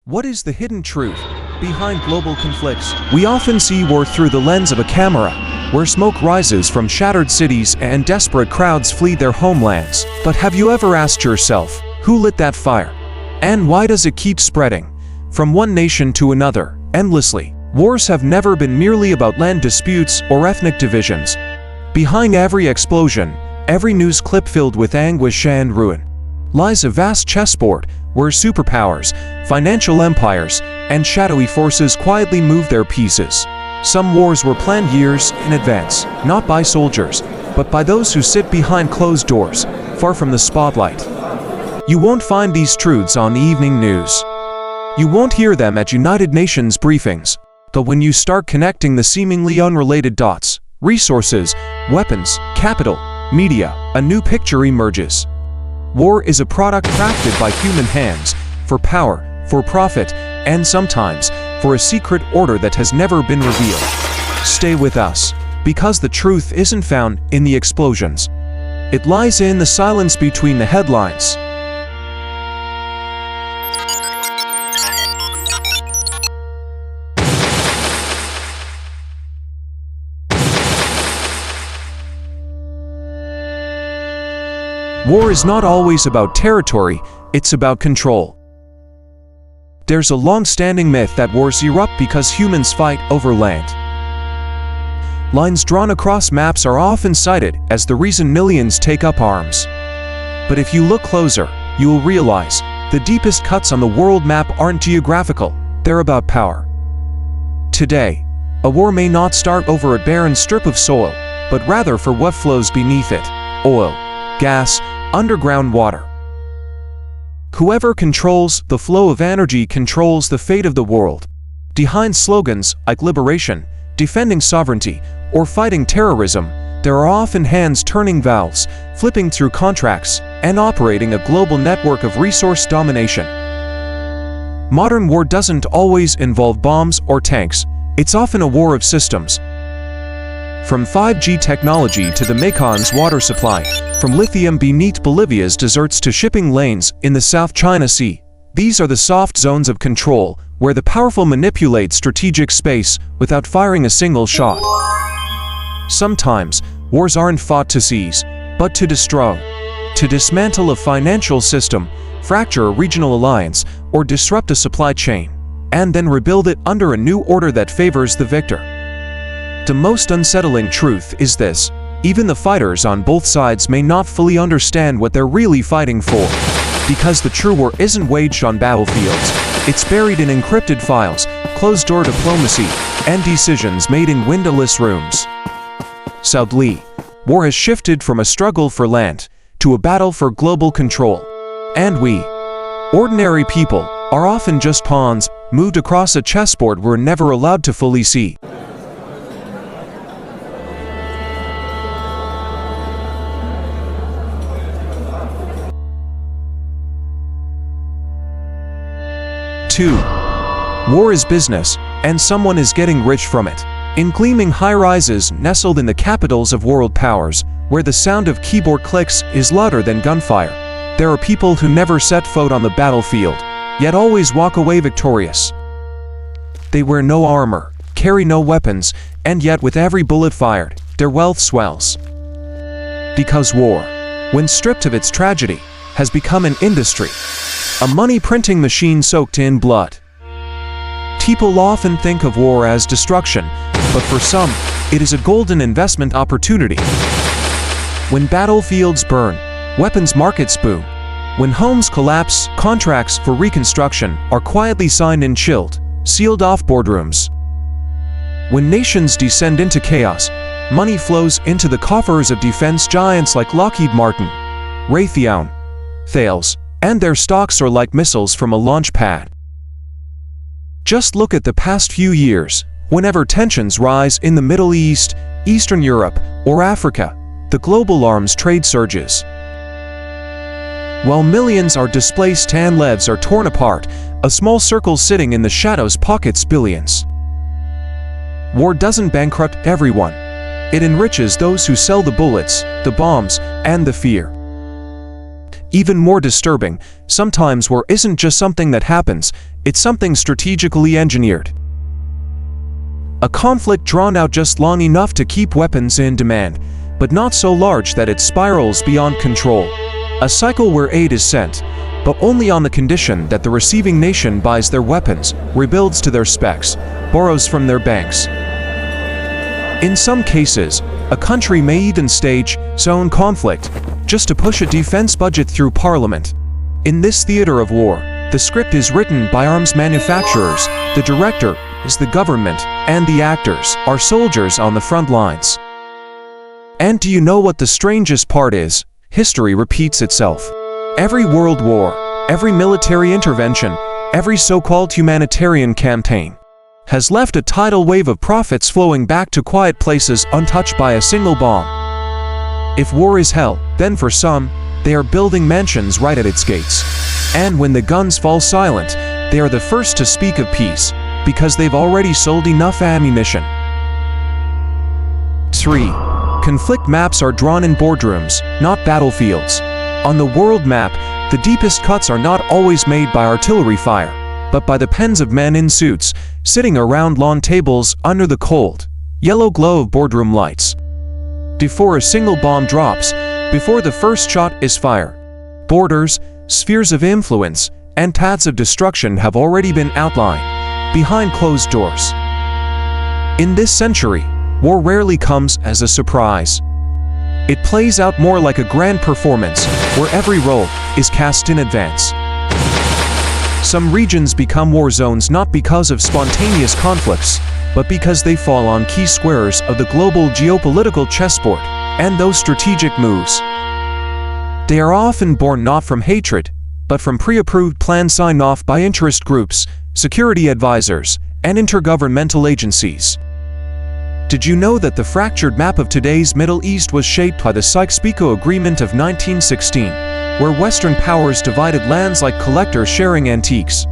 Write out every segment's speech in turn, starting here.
What is the hidden truth behind global conflicts? We often see war through the lens of a camera, where smoke rises from shattered cities and desperate crowds flee their homelands. But have you ever asked yourself, who lit that fire? And why does it keep spreading from one nation to another, endlessly? Wars have never been merely about land disputes or ethnic divisions. Behind every explosion, every news clip filled with anguish and ruin, lies a vast chessboard where superpowers, financial empires, and shadowy forces quietly move their pieces. Some wars were planned years in advance, not by soldiers, but by those who sit behind closed doors, far from the spotlight. You won't find these truths on the evening news. You won't hear them at United Nations briefings. But when you start connecting the seemingly unrelated dots, resources, weapons, capital, media, a new picture emerges. War is a product crafted by human hands, for power, for profit, and sometimes for a secret order that has never been revealed. Stay with us, because the truth isn't found in the explosions. It lies in the silence between the headlines. War is not always about territory, it's about control. There's a long-standing myth that wars erupt because humans fight over land. Lines drawn across maps are often cited as the reason millions take up arms. But if you look closer, you will realize the deepest cuts on the world map aren't geographical, they're about power. Today, a war may not start over a barren strip of soil, but rather for what flows beneath it: oil, gas, underground water. Whoever controls the flow of energy controls the fate of the world. Behind slogans like liberation, defending sovereignty, or fighting terrorism, there are often hands turning valves, flipping through contracts, and operating a global network of resource domination. Modern war doesn't always involve bombs or tanks. It's often a war of systems. From 5G technology to the Mekong's water supply, from lithium beneath Bolivia's deserts to shipping lanes in the South China Sea, these are the soft zones of control where the powerful manipulate strategic space without firing a single shot. Sometimes, wars aren't fought to seize, but to destroy. To dismantle a financial system, fracture a regional alliance, or disrupt a supply chain, and then rebuild it under a new order that favors the victor. The most unsettling truth is this: even the fighters on both sides may not fully understand what they're really fighting for. Because the true war isn't waged on battlefields, it's buried in encrypted files, closed-door diplomacy, and decisions made in windowless rooms. Sadly, war has shifted from a struggle for land to a battle for global control. And we, ordinary people, are often just pawns, moved across a chessboard we're never allowed to fully see. War is business, and someone is getting rich from it. In gleaming high-rises nestled in the capitals of world powers, where the sound of keyboard clicks is louder than gunfire, there are people who never set foot on the battlefield, yet always walk away victorious. They wear no armor, carry no weapons, and yet with every bullet fired, their wealth swells. Because war, when stripped of its tragedy, has become an industry. A money-printing machine soaked in blood. People often think of war as destruction, but for some, it is a golden investment opportunity. When battlefields burn, weapons markets boom. When homes collapse, contracts for reconstruction are quietly signed in chilled, sealed-off boardrooms. When nations descend into chaos, money flows into the coffers of defense giants like Lockheed Martin, Raytheon, Thales, and their stocks are like missiles from a launch pad. Just look at the past few years. Whenever tensions rise in the Middle East, Eastern Europe, or Africa, the global arms trade surges. While millions are displaced and lives are torn apart, a small circle sitting in the shadows pockets billions. War doesn't bankrupt everyone. It enriches those who sell the bullets, the bombs, and the fear. Even more disturbing, sometimes war isn't just something that happens, it's something strategically engineered. A conflict drawn out just long enough to keep weapons in demand, but not so large that it spirals beyond control. A cycle where aid is sent, but only on the condition that the receiving nation buys their weapons, rebuilds to their specs, borrows from their banks. In some cases, a country may even stage its own conflict, just to push a defense budget through parliament. In this theater of war, the script is written by arms manufacturers, the director is the government, and the actors are soldiers on the front lines. And do you know what the strangest part is? History repeats itself. Every world war, every military intervention, every so-called humanitarian campaign has left a tidal wave of profits flowing back to quiet places untouched by a single bomb. If war is hell, then for some, they are building mansions right at its gates. And when the guns fall silent, they are the first to speak of peace, because they've already sold enough ammunition. 3. Conflict maps are drawn in boardrooms, not battlefields. On the world map, the deepest cuts are not always made by artillery fire, but by the pens of men in suits, sitting around long tables under the cold, yellow glow of boardroom lights. Before a single bomb drops, before the first shot is fired, borders, spheres of influence, and paths of destruction have already been outlined, behind closed doors. In this century, war rarely comes as a surprise. It plays out more like a grand performance, where every role is cast in advance. Some regions become war zones not because of spontaneous conflicts, but because they fall on key squares of the global geopolitical chessboard, and those strategic moves. They are often born not from hatred, but from pre-approved plans signed off by interest groups, security advisors, and intergovernmental agencies. Did you know that the fractured map of today's Middle East was shaped by the Sykes-Picot Agreement of 1916, where Western powers divided lands like collectors sharing antiques?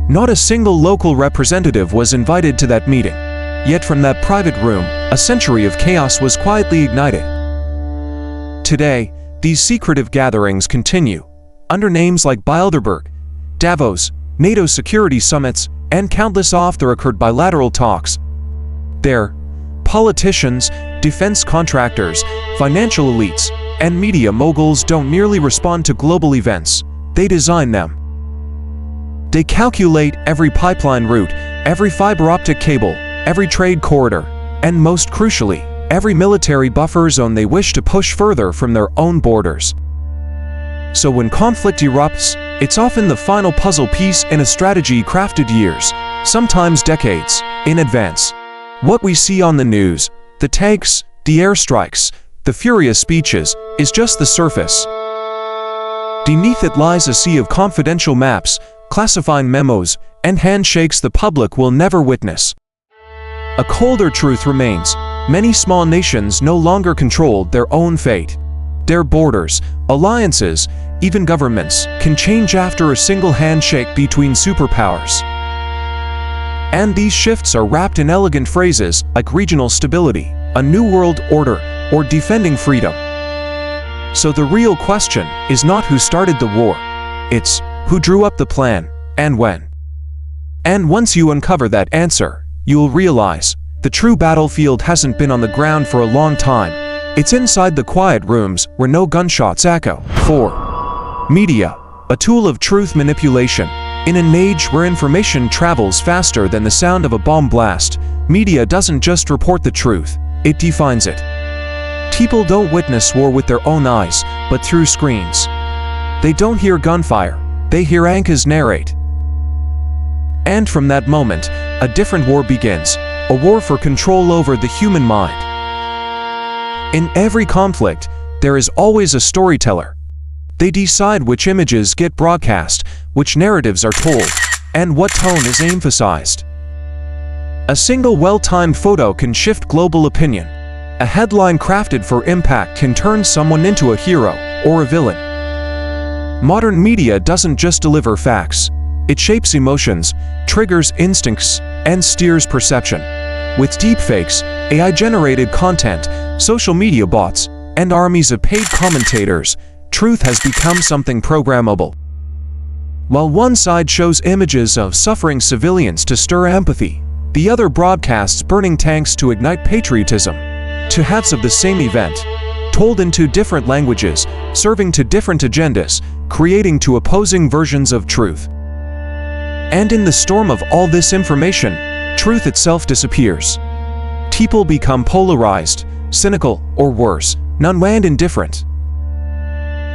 Not a single local representative was invited to that meeting, yet from that private room, a century of chaos was quietly ignited. Today, these secretive gatherings continue, under names like Bilderberg, Davos, NATO security summits, and countless off-the-record bilateral talks. There, politicians, defense contractors, financial elites, and media moguls don't merely respond to global events, they design them. They calculate every pipeline route, every fiber optic cable, every trade corridor, and most crucially, every military buffer zone they wish to push further from their own borders. So when conflict erupts, it's often the final puzzle piece in a strategy crafted years, sometimes decades, in advance. What we see on the news, the tanks, the airstrikes, the furious speeches, is just the surface. Beneath it lies a sea of confidential maps, classified memos, and handshakes the public will never witness. A colder truth remains: many small nations no longer controlled their own fate. Their borders, alliances, even governments can change after a single handshake between superpowers. And these shifts are wrapped in elegant phrases like regional stability, a new world order, or defending freedom. So the real question is not who started the war, it's who drew up the plan, and when. And once you uncover that answer, you'll realize the true battlefield hasn't been on the ground for a long time. It's inside the quiet rooms where no gunshots echo. 4. Media, a tool of truth manipulation. In an age where information travels faster than the sound of a bomb blast, media doesn't just report the truth, it defines it. People don't witness war with their own eyes, but through screens. They don't hear gunfire, they hear anchors narrate. And from that moment, a different war begins, a war for control over the human mind. In every conflict, there is always a storyteller. They decide which images get broadcast, which narratives are told, and what tone is emphasized. A single well-timed photo can shift global opinion. A headline crafted for impact can turn someone into a hero or a villain. Modern media doesn't just deliver facts. It shapes emotions, triggers instincts, and steers perception. With deepfakes, AI-generated content, social media bots, and armies of paid commentators, truth has become something programmable. While one side shows images of suffering civilians to stir empathy, the other broadcasts burning tanks to ignite patriotism. Two halves of the same event, told in two different languages, serving to different agendas, creating two opposing versions of truth. And in the storm of all this information, truth itself disappears. People become polarized, cynical, or worse, numb and indifferent.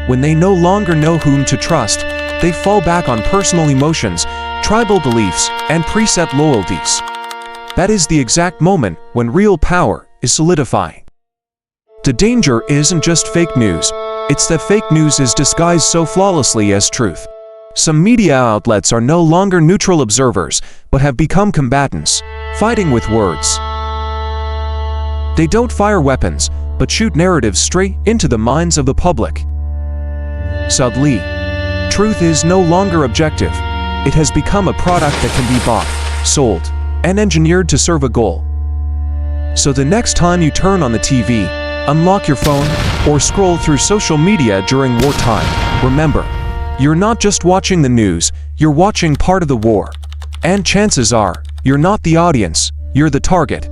When they no longer know whom to trust, they fall back on personal emotions, tribal beliefs, and preset loyalties. That is the exact moment when real power is solidifying. The danger isn't just fake news, it's that fake news is disguised so flawlessly as truth. Some media outlets are no longer neutral observers, but have become combatants, fighting with words. They don't fire weapons, but shoot narratives straight into the minds of the public. Sadly, truth is no longer objective. It has become a product that can be bought, sold, and engineered to serve a goal. So the next time you turn on the TV, unlock your phone, or scroll through social media during wartime, remember, you're not just watching the news, you're watching part of the war. And chances are, you're not the audience, you're the target.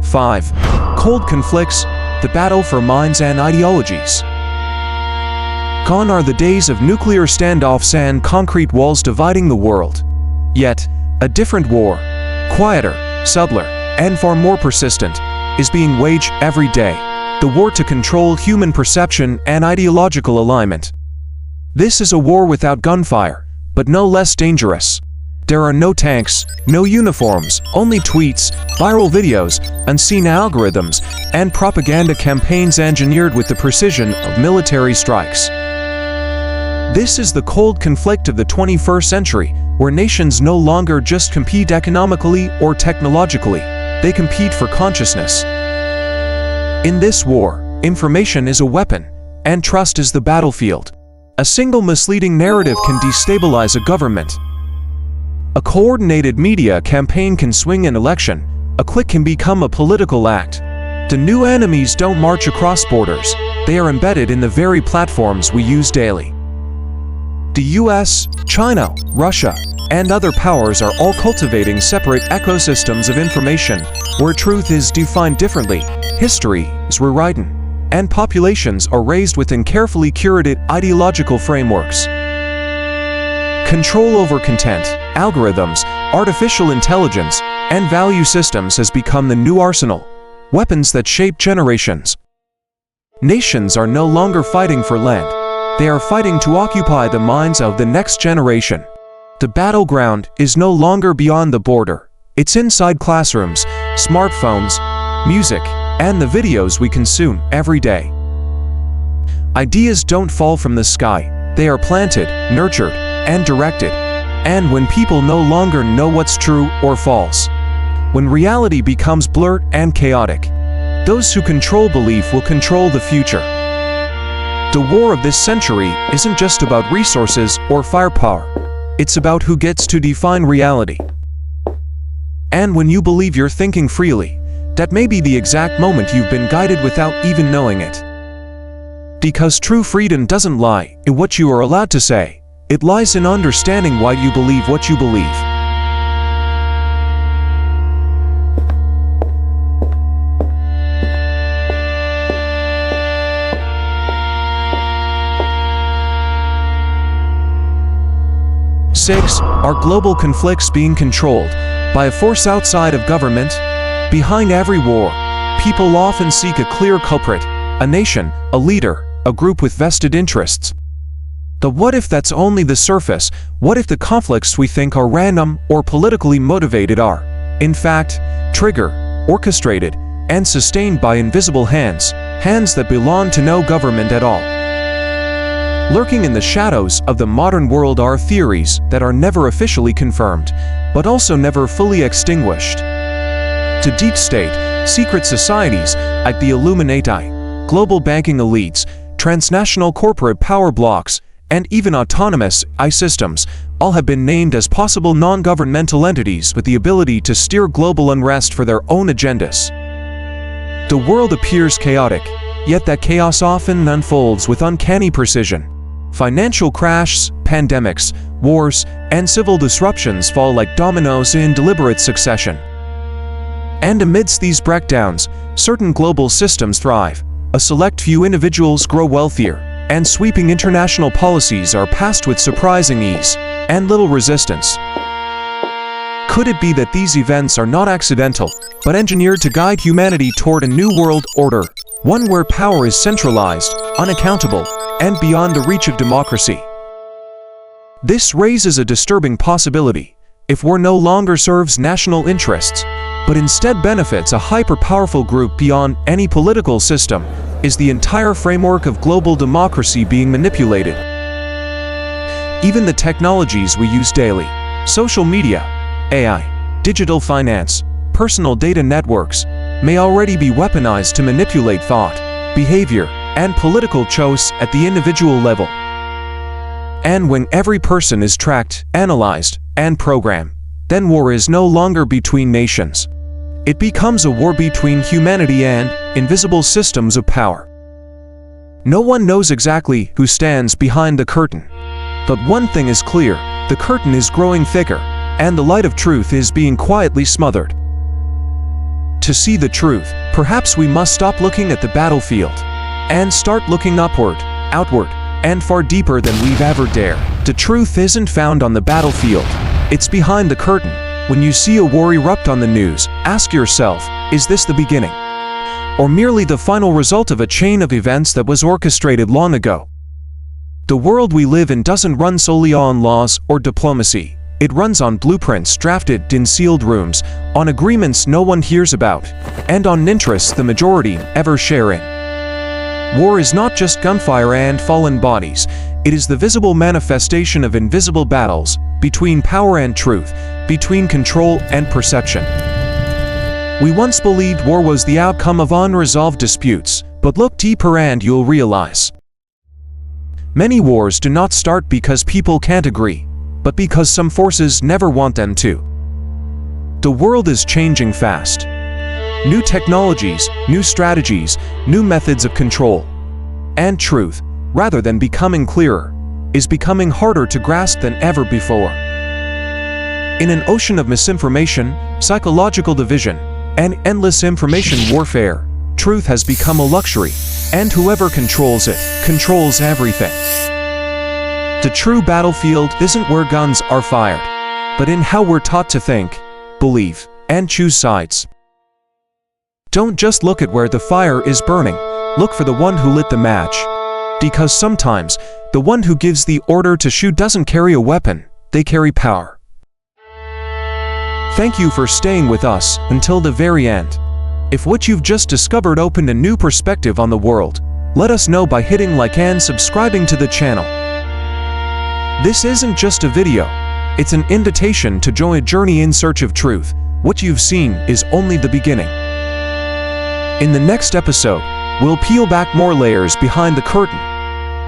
Five, cold conflicts, the battle for minds and ideologies. Gone are the days of nuclear standoffs and concrete walls dividing the world. Yet, a different war, quieter, subtler, and far more persistent, is being waged every day. The war to control human perception and ideological alignment. This is a war without gunfire, but no less dangerous. There are no tanks, no uniforms, only tweets, viral videos, unseen algorithms, and propaganda campaigns engineered with the precision of military strikes. This is the cold conflict of the 21st century, where nations no longer just compete economically or technologically, they compete for consciousness. In this war, information is a weapon, and trust is the battlefield. A single misleading narrative can destabilize a government. A coordinated media campaign can swing an election. A click can become a political act. The new enemies don't march across borders. They are embedded in the very platforms we use daily. The US, China, Russia, and other powers are all cultivating separate ecosystems of information where truth is defined differently, history is rewritten, and populations are raised within carefully curated ideological frameworks. Control over content, algorithms, artificial intelligence, and value systems has become the new arsenal, weapons that shape generations. Nations are no longer fighting for land. They are fighting to occupy the minds of the next generation. The battleground is no longer beyond the border. It's inside classrooms, smartphones, music, and the videos we consume every day. Ideas don't fall from the sky. They are planted, nurtured, and directed. And when people no longer know what's true or false, when reality becomes blurred and chaotic, those who control belief will control the future. The war of this century isn't just about resources or firepower. It's about who gets to define reality. And when you believe you're thinking freely, that may be the exact moment you've been guided without even knowing it. Because true freedom doesn't lie in what you are allowed to say. It lies in understanding why you believe what you believe. Six, are global conflicts being controlled by a force outside of government? Behind every war, people often seek a clear culprit, a nation, a leader, a group with vested interests. But what if that's only the surface? What if the conflicts we think are random or politically motivated are, in fact, triggered, orchestrated, and sustained by invisible hands, hands that belong to no government at all? Lurking in the shadows of the modern world are theories that are never officially confirmed, but also never fully extinguished. To deep state, secret societies like the Illuminati, global banking elites, transnational corporate power blocks, and even autonomous AI systems all have been named as possible non-governmental entities with the ability to steer global unrest for their own agendas. The world appears chaotic, yet that chaos often unfolds with uncanny precision. Financial crashes, pandemics, wars, and civil disruptions fall like dominoes in deliberate succession. And amidst these breakdowns, certain global systems thrive, a select few individuals grow wealthier, and sweeping international policies are passed with surprising ease and little resistance. Could it be that these events are not accidental, but engineered to guide humanity toward a new world order, one where power is centralized, unaccountable, and beyond the reach of democracy? This raises a disturbing possibility. If war no longer serves national interests, but instead benefits a hyper-powerful group beyond any political system, is the entire framework of global democracy being manipulated? Even the technologies we use daily, social media, AI, digital finance, personal data networks, may already be weaponized to manipulate thought, behavior, and political choice at the individual level. And when every person is tracked, analyzed, and programmed, then war is no longer between nations. It becomes a war between humanity and invisible systems of power. No one knows exactly who stands behind the curtain. But one thing is clear, the curtain is growing thicker, and the light of truth is being quietly smothered. To see the truth, perhaps we must stop looking at the battlefield and start looking upward, outward, and far deeper than we've ever dared. The truth isn't found on the battlefield, it's behind the curtain. When you see a war erupt on the news, ask yourself, is this the beginning? Or merely the final result of a chain of events that was orchestrated long ago? The world we live in doesn't run solely on laws or diplomacy. It runs on blueprints drafted in sealed rooms, on agreements no one hears about, and on interests the majority ever share in. War is not just gunfire and fallen bodies. It is the visible manifestation of invisible battles between power and truth, between control and perception. We once believed war was the outcome of unresolved disputes, but look deeper and you'll realize. Many wars do not start because people can't agree, but because some forces never want them to. The world is changing fast. New technologies, new strategies, new methods of control. And truth, rather than becoming clearer, is becoming harder to grasp than ever before. In an ocean of misinformation, psychological division, and endless information warfare, truth has become a luxury, and whoever controls it, controls everything. The true battlefield isn't where guns are fired, but in how we're taught to think, believe, and choose sides. Don't just look at where the fire is burning, look for the one who lit the match. Because sometimes, the one who gives the order to shoot doesn't carry a weapon, they carry power. Thank you for staying with us until the very end. If what you've just discovered opened a new perspective on the world, let us know by hitting like and subscribing to the channel. This isn't just a video, it's an invitation to join a journey in search of truth. What you've seen is only the beginning. In the next episode, we'll peel back more layers behind the curtain.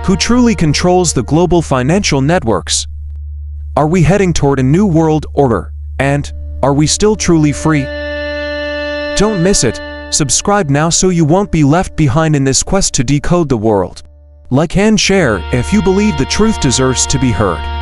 Who truly controls the global financial networks? Are we heading toward a new world order? And are we still truly free? Don't miss it. Subscribe now so you won't be left behind in this quest to decode the world. Like and share if you believe the truth deserves to be heard.